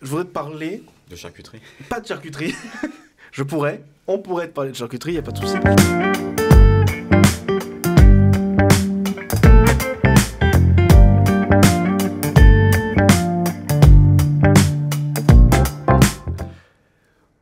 je voudrais te parler... De charcuterie? Pas de charcuterie. On pourrait te parler de charcuterie, il n'y a pas de souci.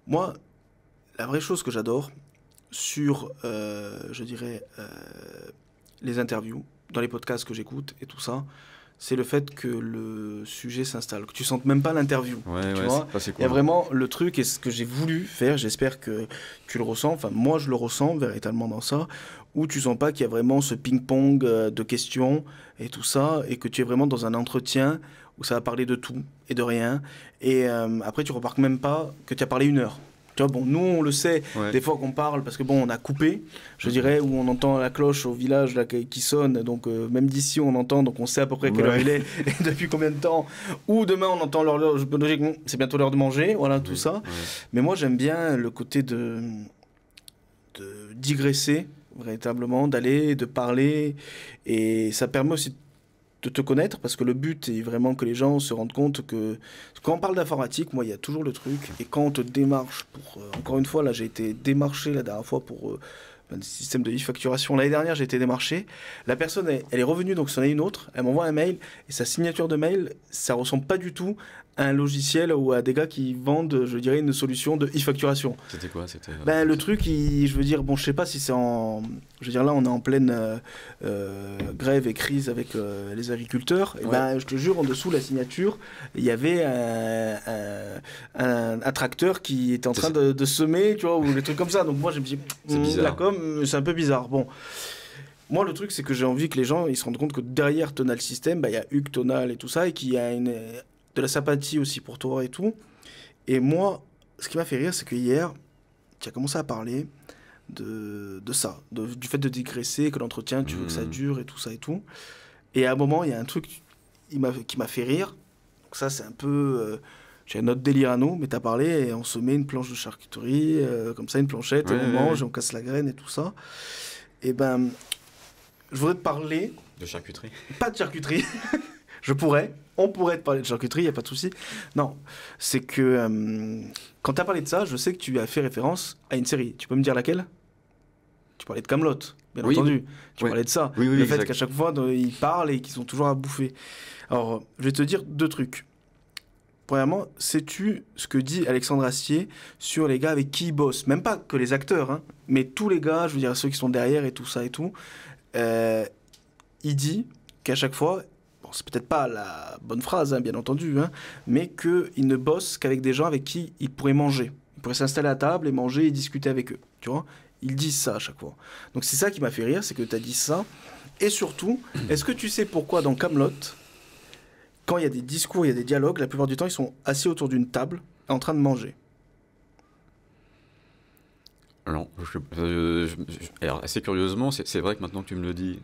Moi, la vraie chose que j'adore sur, je dirais, les interviews, dans les podcasts que j'écoute et tout ça, c'est le fait que le sujet s'installe, que tu sentes même pas l'interview. Ouais, tu vois, c'est cool. Il y a vraiment le truc, et ce que j'ai voulu faire, j'espère que tu le ressens, enfin moi je le ressens véritablement dans ça, où tu sens pas qu'il y a vraiment ce ping-pong de questions et tout ça, et que tu es vraiment dans un entretien où ça va parler de tout et de rien, et après tu remarques même pas que tu as parlé 1 heure. Tu vois, bon, nous on le sait, des fois qu'on parle, parce que bon, on a coupé, je dirais, où on entend la cloche au village là, qui sonne, donc même d'ici on entend, donc on sait à peu près quelle heure il est, et depuis combien de temps, ou demain on entend l'horloge biologique, c'est bientôt l'heure de manger, voilà, tout ça. Mais moi j'aime bien le côté de digresser, véritablement, d'aller, de parler, et ça permet aussi de te connaître, parce que le but est vraiment que les gens se rendent compte que quand on parle d'informatique, moi il y a toujours le truc, et quand on te démarche pour, encore une fois là j'ai été démarché la dernière fois pour un système de e-facturation, l'année dernière j'ai été démarché, la personne elle est revenue, donc c'en est une autre, elle m'envoie un mail, et sa signature de mail ça ressemble pas du tout à un logiciel ou à des gars qui vendent, je dirais, une solution de e-facturation. C'était quoi? Ben, le truc, je veux dire, bon, je sais pas si c'est en... Je veux dire, là, on est en pleine grève et crise avec les agriculteurs. Et ben, je te jure, en dessous, la signature, il y avait un tracteur qui était en train de semer, tu vois, ou des trucs comme ça. Donc moi, je me dis, la com, c'est un peu bizarre. Bon. Moi, le truc, c'est que j'ai envie que les gens ils se rendent compte que derrière Tonal System, ben, y a Hugues Tonal et tout ça, et qu'il y a de la sympathie aussi pour toi et tout. Et moi, ce qui m'a fait rire, c'est que hier, tu as commencé à parler de ça, du fait de digresser, que l'entretien, tu veux que ça dure et tout ça et tout. Et à un moment, il y a un truc qui m'a fait rire. Donc ça, c'est un peu... j'ai notre délire à nous, mais tu as parlé et on se met une planche de charcuterie, comme ça, une planchette, et on mange, et on casse la graine et tout ça. Et ben, je voudrais te parler... De charcuterie? Pas de charcuterie. On pourrait te parler de charcuterie, il n'y a pas de souci. Non, c'est que quand tu as parlé de ça, je sais que tu as fait référence à une série. Tu peux me dire laquelle? Tu parlais de Kaamelott, bien entendu. Tu parlais de ça. Le fait qu'à chaque fois, ils parlent et qu'ils sont toujours à bouffer. Alors, je vais te dire 2 trucs. Premièrement, sais-tu ce que dit Alexandre Astier sur les gars avec qui il bosse? Même pas que les acteurs, hein, mais tous les gars, je veux dire ceux qui sont derrière et tout ça et tout. Il dit qu'à chaque fois... c'est peut-être pas la bonne phrase, hein, bien entendu, hein, mais qu'il ne bosse qu'avec des gens avec qui il pourrait manger. Il pourrait s'installer à table et manger et discuter avec eux, tu vois. Ils disent ça à chaque fois. Donc c'est ça qui m'a fait rire, c'est que tu as dit ça. Et surtout, est-ce que tu sais pourquoi dans Kaamelott, quand il y a des discours, il y a des dialogues, la plupart du temps, ils sont assis autour d'une table en train de manger? Non, alors assez curieusement, c'est vrai que maintenant que tu me le dis,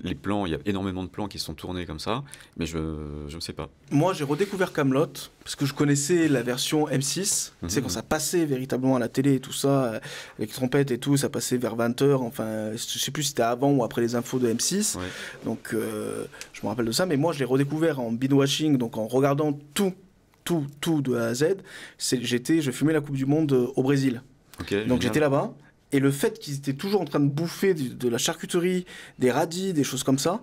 les plans, il y a énormément de plans qui sont tournés comme ça, mais je ne sais pas. Moi, j'ai redécouvert Kaamelott parce que je connaissais la version M6. Tu sais, quand ça passait véritablement à la télé et tout ça, avec trompettes et tout, ça passait vers 20h. Enfin, je sais plus si c'était avant ou après les infos de M6. Donc, je me rappelle de ça. Mais moi, je l'ai redécouvert en binge-watching, donc en regardant tout de A à Z. Je fumais la Coupe du Monde au Brésil. Donc j'étais là-bas, et le fait qu'ils étaient toujours en train de bouffer de la charcuterie, des radis, des choses comme ça,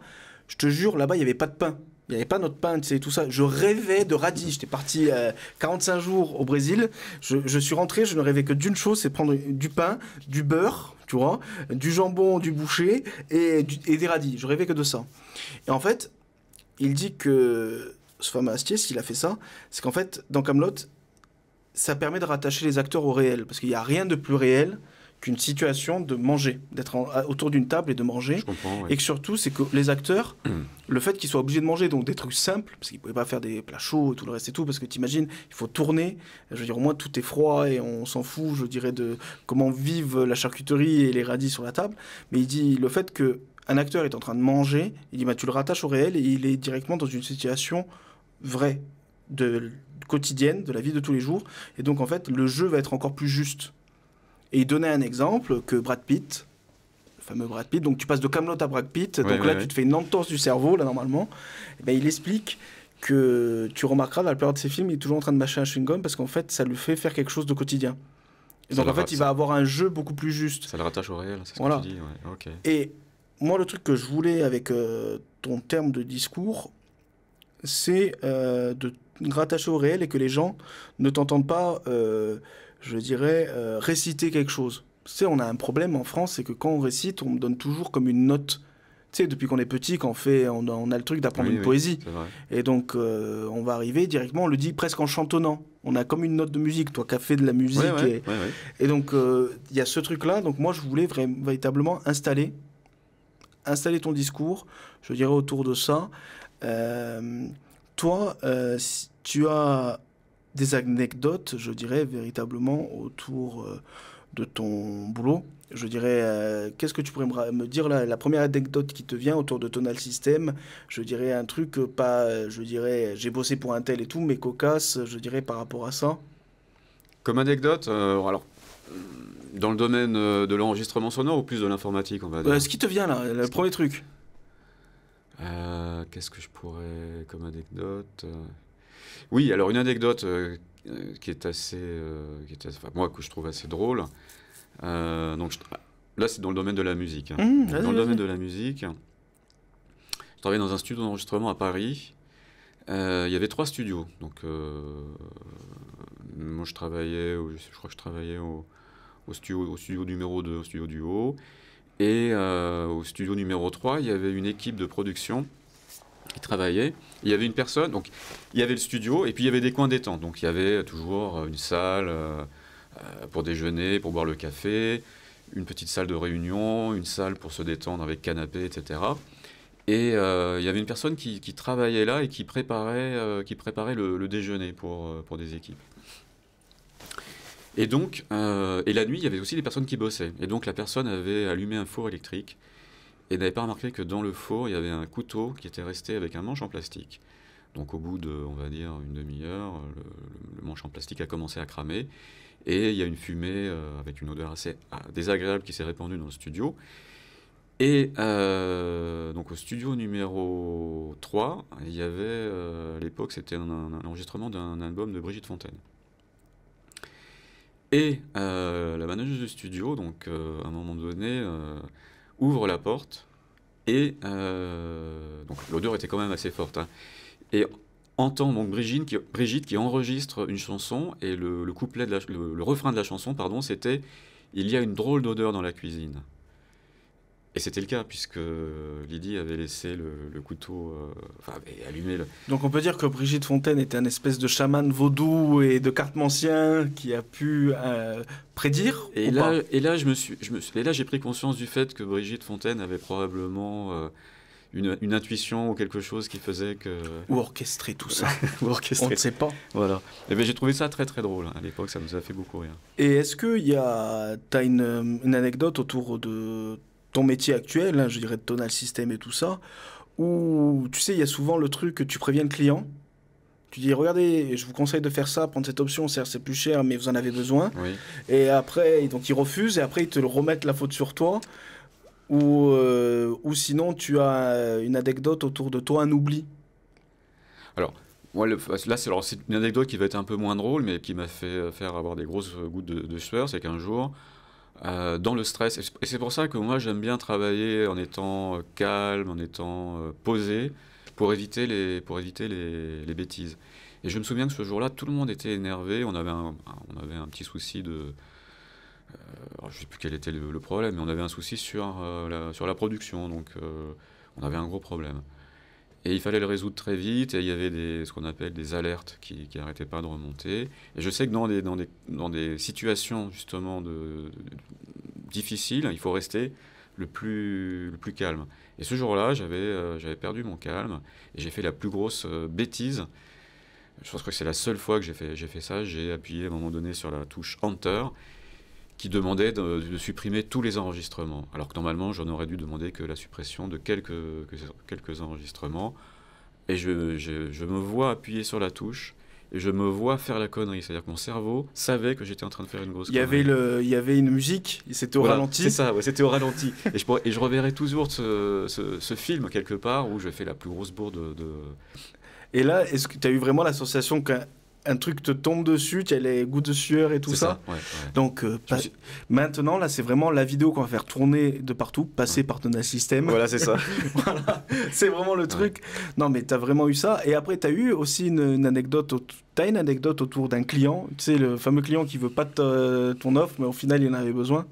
je te jure, là-bas, il n'y avait pas de pain. Il n'y avait pas notre pain, tu sais, tout ça. Je rêvais de radis. J'étais parti 45 jours au Brésil. Je suis rentré, je ne rêvais que d'une chose, c'est prendre du pain, du beurre, tu vois, du jambon du boucher et des radis. Je rêvais que de ça. Et en fait, il dit que ce fameux Astier, s'il a fait ça, c'est qu'en fait, dans Kaamelott, ça permet de rattacher les acteurs au réel. Parce qu'il n'y a rien de plus réel qu'une situation de manger, d'être autour d'une table et de manger. Je comprends, et que surtout, c'est que les acteurs, le fait qu'ils soient obligés de manger donc des trucs simples, parce qu'ils ne pouvaient pas faire des plats chauds et tout le reste et tout, parce que t'imagines, il faut tourner, je veux dire, au moins tout est froid et on s'en fout, je dirais, de comment vivent la charcuterie et les radis sur la table. Mais il dit le fait qu'un acteur est en train de manger, il dit, bah, tu le rattaches au réel et il est directement dans une situation vraie, quotidienne, de la vie de tous les jours. Et donc, en fait, le jeu va être encore plus juste. Et il donnait un exemple que Brad Pitt, le fameux Brad Pitt, donc tu passes de Kaamelott à Brad Pitt, donc là tu te fais une entorse du cerveau, là normalement, et ben, il explique que tu remarqueras dans la plupart de ses films, il est toujours en train de mâcher un chewing-gum parce qu'en fait, ça lui fait faire quelque chose de quotidien. Et donc en fait, il va avoir un jeu beaucoup plus juste. Ça le rattache au réel, c'est ce voilà. que tu dis. Ouais. Okay. Et moi, le truc que je voulais avec ton terme de discours, c'est de rattacher au réel et que les gens ne t'entendent pas, je dirais, réciter quelque chose. Tu sais, on a un problème en France, c'est que quand on récite, on me donne toujours comme une note. Tu sais, depuis qu'on est petit, quand on a le truc d'apprendre une poésie. Et donc, on va arriver directement, on le dit presque en chantonnant. On a comme une note de musique, toi qui as fait de la musique. Et donc, il y a ce truc-là. Donc, moi, je voulais véritablement installer ton discours, je dirais, autour de ça. Toi, si tu as des anecdotes, je dirais, véritablement autour de ton boulot. Je dirais, qu'est-ce que tu pourrais me dire là, la première anecdote qui te vient autour de Tonal System? Je dirais un truc pas, je dirais, j'ai bossé pour un tel et tout, mais cocasse, je dirais, par rapport à ça. Comme anecdote, alors, dans le domaine de l'enregistrement sonore ou plus de l'informatique, on va dire. Ce qui te vient là, le premier truc. Qu'est-ce que je pourrais comme anecdote Oui, alors une anecdote qui est assez, moi que je trouve assez drôle. Donc là, c'est dans le domaine de la musique. Dans le domaine de la musique, je travaillais dans un studio d'enregistrement à Paris. Il y avait 3 studios. Donc, moi, je crois que je travaillais au studio numéro 2, au studio du haut. Et au studio numéro 3, il y avait une équipe de production qui travaillait. Il y avait une personne, donc il y avait le studio, et puis il y avait des coins détente. Donc il y avait toujours une salle pour déjeuner, pour boire le café, une petite salle de réunion, une salle pour se détendre avec canapé, etc. Et il y avait une personne qui travaillait là et qui préparait le déjeuner pour des équipes. Et donc, et la nuit, il y avait aussi des personnes qui bossaient. Et donc, la personne avait allumé un four électrique et n'avait pas remarqué que dans le four, il y avait un couteau qui était resté avec un manche en plastique. Donc, au bout de, on va dire, une demi-heure, le manche en plastique a commencé à cramer. Et il y a une fumée avec une odeur assez désagréable qui s'est répandue dans le studio. Et donc, au studio numéro 3, il y avait, à l'époque, c'était un enregistrement d'un album de Brigitte Fontaine. Et la manageuse du studio, donc à un moment donné, ouvre la porte et donc l'odeur était quand même assez forte. Hein, et entend donc Brigitte qui enregistre une chanson et le couplet le refrain de la chanson, pardon, c'était il y a une drôle d'odeur dans la cuisine. Et c'était le cas, puisque Lydie avait laissé le couteau, avait allumé le... Donc on peut dire que Brigitte Fontaine était un espèce de chaman vaudou et de cartomancien qui a pu prédire. Et là, j'ai pris conscience du fait que Brigitte Fontaine avait probablement une intuition ou quelque chose qui faisait que... Ou orchestrer tout ça. On ne sait pas. Voilà. Et bien, j'ai trouvé ça très très drôle. À l'époque, ça nous a fait beaucoup rire. Et est-ce que tu as une anecdote autour de ton métier actuel, hein, je dirais de Tonal System et tout ça, où tu sais, il y a souvent le truc que tu préviens le client, tu dis regardez, je vous conseille de faire ça, prendre cette option, certes c'est plus cher, mais vous en avez besoin. Oui. Et après, donc ils refusent et après ils te remettent la faute sur toi. Ou sinon tu as une anecdote autour de toi, un oubli. Alors, moi, c'est une anecdote qui va être un peu moins drôle, mais qui m'a fait faire avoir des grosses gouttes de sueur, c'est qu'un jour, dans le stress, et c'est pour ça que moi j'aime bien travailler en étant calme, en étant posé, pour éviter les bêtises. Et je me souviens que ce jour-là, tout le monde était énervé, on avait un petit souci de... je ne sais plus quel était le problème, mais on avait un souci sur la production, donc on avait un gros problème. Et il fallait le résoudre très vite, et il y avait ce qu'on appelle des alertes qui n'arrêtaient pas de remonter. Et je sais que dans des situations justement difficiles, il faut rester le plus calme. Et ce jour-là, j'avais perdu mon calme, et j'ai fait la plus grosse bêtise. Je pense que c'est la seule fois que j'ai fait ça. J'ai appuyé à un moment donné sur la touche Enter, qui demandait de supprimer tous les enregistrements. Alors que normalement, j'en aurais dû demander que la suppression de quelques enregistrements. Et je me vois appuyer sur la touche et je me vois faire la connerie. C'est-à-dire que mon cerveau savait que j'étais en train de faire une grosse connerie. Il y avait une musique, c'était au ralenti. C'est ça, ouais, c'était au ralenti. et je reverrai toujours ce film quelque part où je fais la plus grosse bourde de... Et là, est-ce que tu as eu vraiment la sensation qu'un truc te tombe dessus, tu as les gouttes de sueur et tout ça? Ouais. Donc maintenant, là, c'est vraiment la vidéo qu'on va faire tourner de partout, passer par ton système. Voilà, c'est ça. Voilà, c'est vraiment le truc. Non, mais tu as vraiment eu ça. Et après, tu as eu aussi une anecdote. T'as une anecdote autour d'un client, tu sais, le fameux client qui veut pas ton offre, mais au final, il en avait besoin.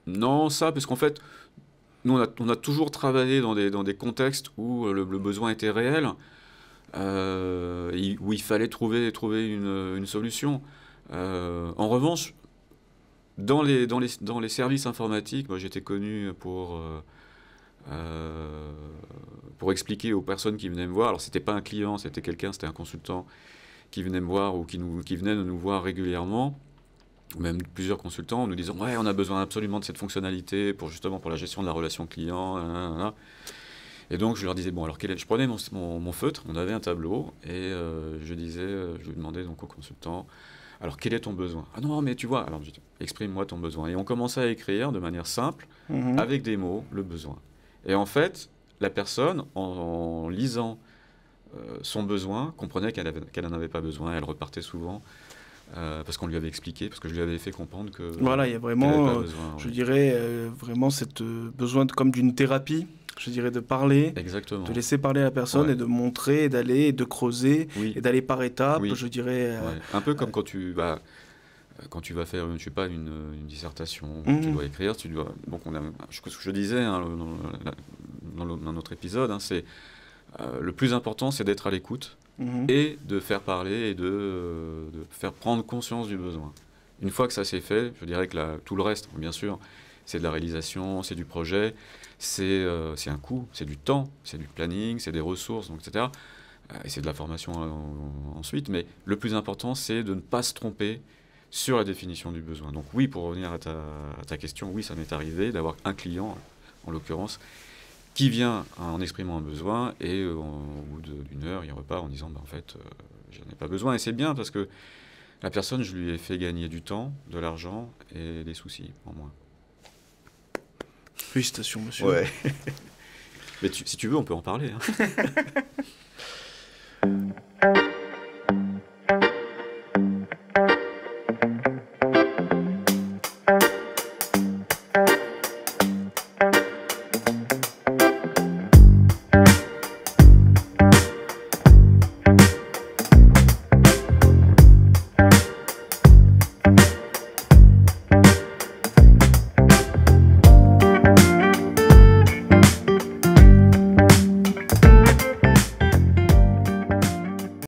Non, ça, parce qu'en fait, nous, on a toujours travaillé dans des contextes où le besoin était réel, où il fallait trouver une solution. En revanche, dans les services informatiques, moi, j'étais connu pour expliquer aux personnes qui venaient me voir. Alors, c'était pas un client, c'était un consultant qui venait me voir ou qui venait nous voir régulièrement, ou même plusieurs consultants, en nous disant ouais, on a besoin absolument de cette fonctionnalité pour la gestion de la relation client. Et donc je leur disais bon, alors je prenais mon feutre, on avait un tableau, et je lui demandais donc au consultant, alors quel est ton besoin? Ah non, mais tu vois, alors exprime-moi ton besoin. Et on commençait à écrire de manière simple, avec des mots, le besoin. Et en fait, la personne, en lisant son besoin, comprenait qu'elle n'en avait pas besoin. Elle repartait souvent parce qu'on lui avait expliqué, parce que je lui avais fait comprendre que voilà, il y a vraiment, besoin, je dirais, vraiment cette besoin comme d'une thérapie, je dirais, de parler, exactement, de laisser parler la personne, et de montrer, et d'aller, et de creuser, et d'aller par étapes, je dirais. Un peu comme quand tu vas faire, je sais pas, une dissertation, tu dois écrire, donc ce que je disais dans notre épisode, c'est le plus important, c'est d'être à l'écoute et de faire parler et de faire prendre conscience du besoin. Une fois que ça s'est fait, je dirais que tout le reste, bien sûr, c'est de la réalisation, c'est du projet, c'est un coût, c'est du temps, c'est du planning, c'est des ressources, donc, etc. Et c'est de la formation ensuite. Mais le plus important, c'est de ne pas se tromper sur la définition du besoin. Donc oui, pour revenir à ta question, oui, ça m'est arrivé d'avoir un client, en l'occurrence, qui vient en exprimant un besoin, et au bout d'une heure, il repart en disant en fait, j'en ai pas besoin. Et c'est bien parce que la personne, je lui ai fait gagner du temps, de l'argent et des soucis en moins. Félicitations, monsieur. Ouais. Mais si tu veux, on peut en parler.